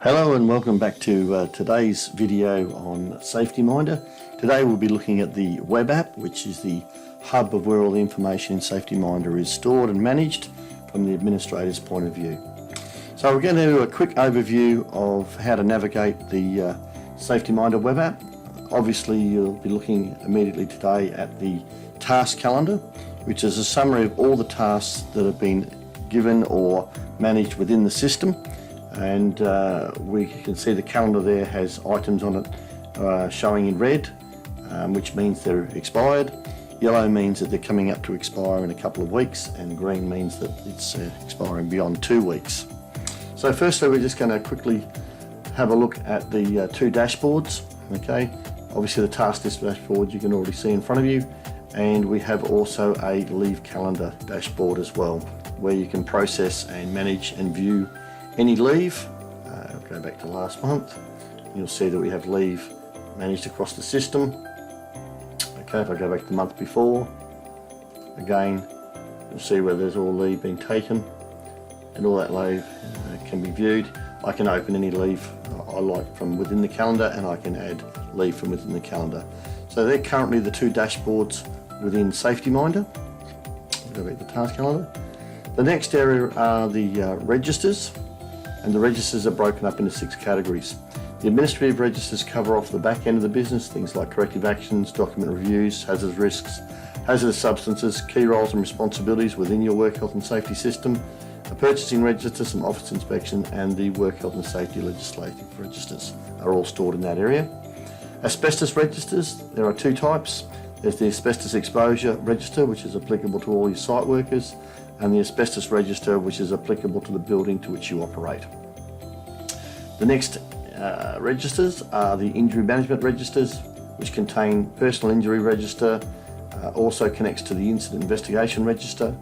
Hello and welcome back to today's video on Safetyminder. Today we'll be looking at the web app, which is the hub of where all the information in Safetyminder is stored and managed from the administrator's point of view. So we're going to do a quick overview of how to navigate the Safetyminder web app. Obviously you'll be looking immediately today at the task calendar, which is a summary of all the tasks that have been given or managed within the system. And we can see the calendar there has items on it showing in red, which means they're expired. Yellow means that they're coming up to expire in a couple of weeks, and green means that it's expiring beyond 2 weeks. So firstly, we're just going to quickly have a look at the two dashboards. Okay, obviously the task list dashboard you can already see in front of you, and we have also a leave calendar dashboard as well, where you can process and manage and view any leave. Go back to last month, you'll see that we have leave managed across the system. Okay, if I go back to the month before, again you'll see where there's all leave being taken, and all that leave can be viewed. I can open any leave I like from within the calendar, and I can add leave from within the calendar. So they're currently the two dashboards within Safetyminder. Go back to the task calendar. The next area are the registers. And the registers are broken up into 6 categories. The administrative registers cover off the back end of the business, things like corrective actions, document reviews, hazardous risks, hazardous substances, key roles and responsibilities within your work health and safety system, a purchasing register, some office inspection, and the work health and safety legislative registers are all stored in that area. Asbestos registers, there are 2 types. There's the asbestos exposure register, which is applicable to all your site workers, and the asbestos register, which is applicable to the building to which you operate. The next registers are the injury management registers, which contain personal injury register, also connects to the incident investigation register,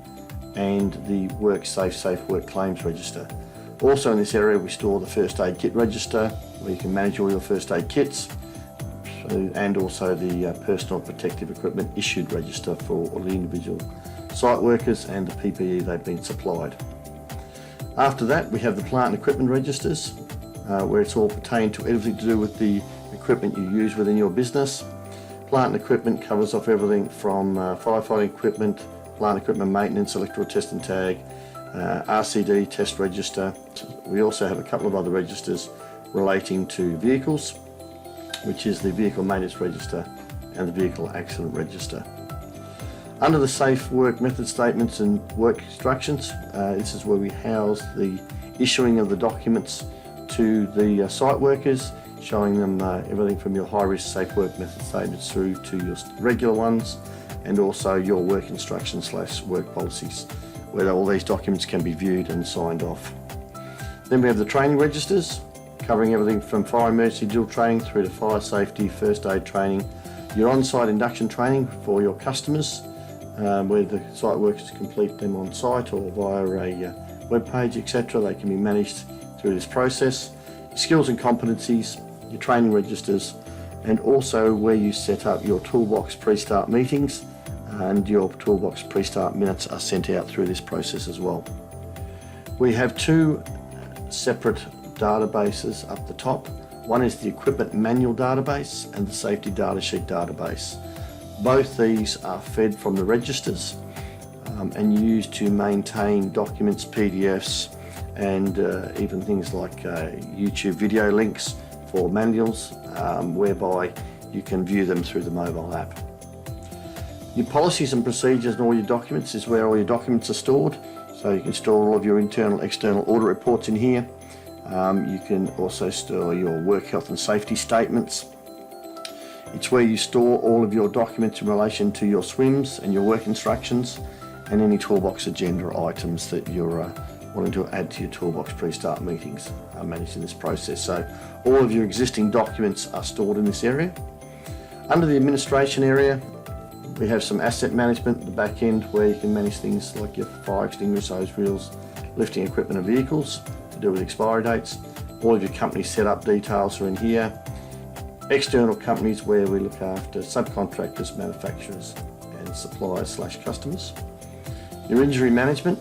and the work safe work claims register. Also in this area we store the first aid kit register, where you can manage all your first aid kits, and also the personal protective equipment issued register for all the individual site workers and the PPE they've been supplied. After that we have the plant and equipment registers, where it's all pertained to everything to do with the equipment you use within your business. Plant and equipment covers off everything from firefighting equipment, plant equipment maintenance, electrical test and tag, RCD test register. We also have a couple of other registers relating to vehicles, which is the vehicle maintenance register and the vehicle accident register. Under the safe work method statements and work instructions, this is where we house the issuing of the documents to the site workers, showing them everything from your high-risk safe work method statements through to your regular ones, and also your work instructions / work policies, where all these documents can be viewed and signed off. Then we have the training registers, covering everything from fire emergency drill training through to fire safety, first aid training, your on-site induction training for your customers, where the site workers complete them on site or via a web page, etc. They can be managed through this process. Skills and competencies, your training registers, and also where you set up your toolbox pre-start meetings, and your toolbox pre-start minutes are sent out through this process as well. We have 2 separate databases up the top. One is the equipment manual database and the safety data sheet database. Both these are fed from the registers and used to maintain documents, PDFs, and even things like YouTube video links for manuals, whereby you can view them through the mobile app. Your policies and procedures and all your documents is where all your documents are stored. So you can store all of your internal, external audit reports in here. You can also store your work health and safety statements. It's where you store all of your documents in relation to your SWIMs and your work instructions, and any toolbox agenda items that you're wanting to add to your toolbox pre-start meetings are managed in this process. So all of your existing documents are stored in this area. Under the administration area, we have some asset management at the back end, where you can manage things like your fire extinguishers, hose reels, lifting equipment and vehicles to do with expiry dates. All of your company setup details are in here. External companies, where we look after subcontractors, manufacturers and suppliers / customers. Your injury management,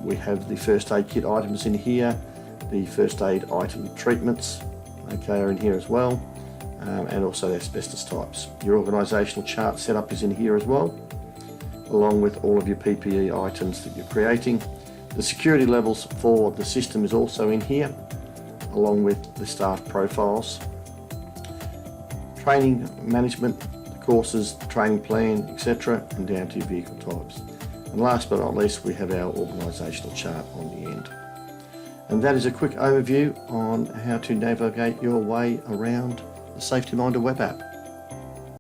we have the first aid kit items in here, The first aid item treatments, okay, are in here as well, and also the asbestos types. Your organisational chart setup is in here as well, along with all of your PPE items that you're creating. The security levels for the system is also in here, along with the staff profiles. Training management, the courses, the training plan, etc., and down to your vehicle types. And last but not least, we have our organisational chart on the end. And that is a quick overview on how to navigate your way around the Safetyminder web app.